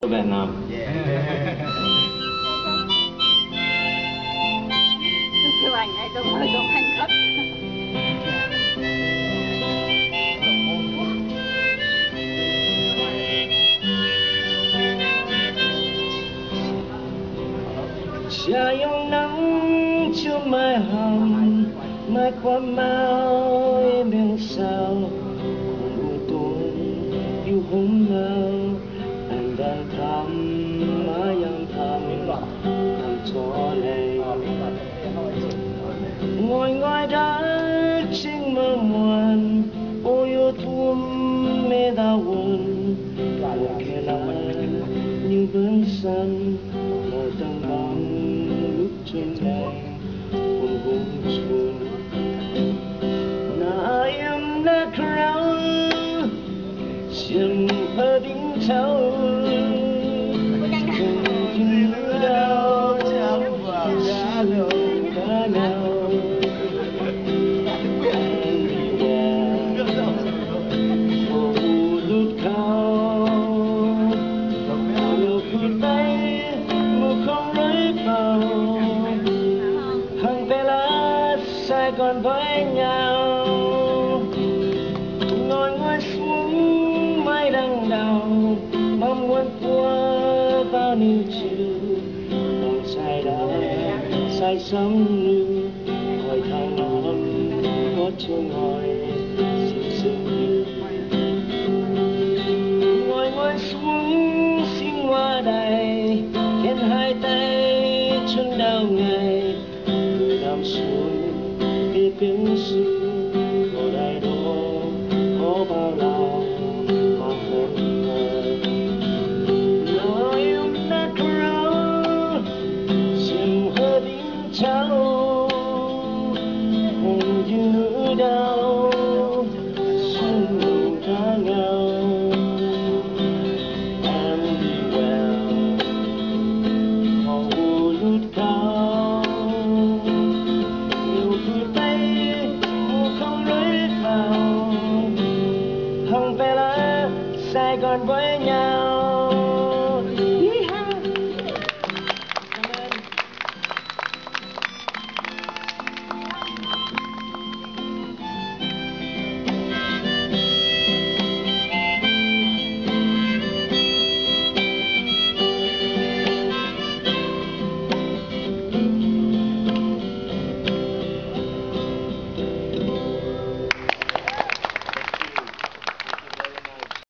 Việt Nam. Chụp ảnh này tôi mời chụp ảnh khất. Cha yêu nắng chưa mai hồng, mai qua mau em bên sao buồn tôi yêu hôm nào anh đang thăm mãi yang thăm làm cho này ngồi ngoài đất trên mơ muộn ôi yêu thương mê đau buồn kể lại những vườn xanh màu tầng bóng lúc trên này buồn buồn chuồn na em na khao chìm ở đỉnh thau cùng như đau chạm vào giá lâu đã nhau còn với nhau ngồi ngồi xuống mái đằng đầu mong muốn qua bao nhiêu chiều còn say đó say sớm như hỏi thằng năm có chưa ngồi xinh xinh như ngồi ngồi xuống xin hoa đầy khiến hai tay chân đau ngày cứ nằm xuống tiếng xưa ở đây đó có bao lâu mà không ngờ nói em đã khao chìm hơi đỉnh trao hồn như đau xuân mừng ra nhau em đi well màu lút cao yêu cứ tay Hằng về lá Sài Gòn với nhau.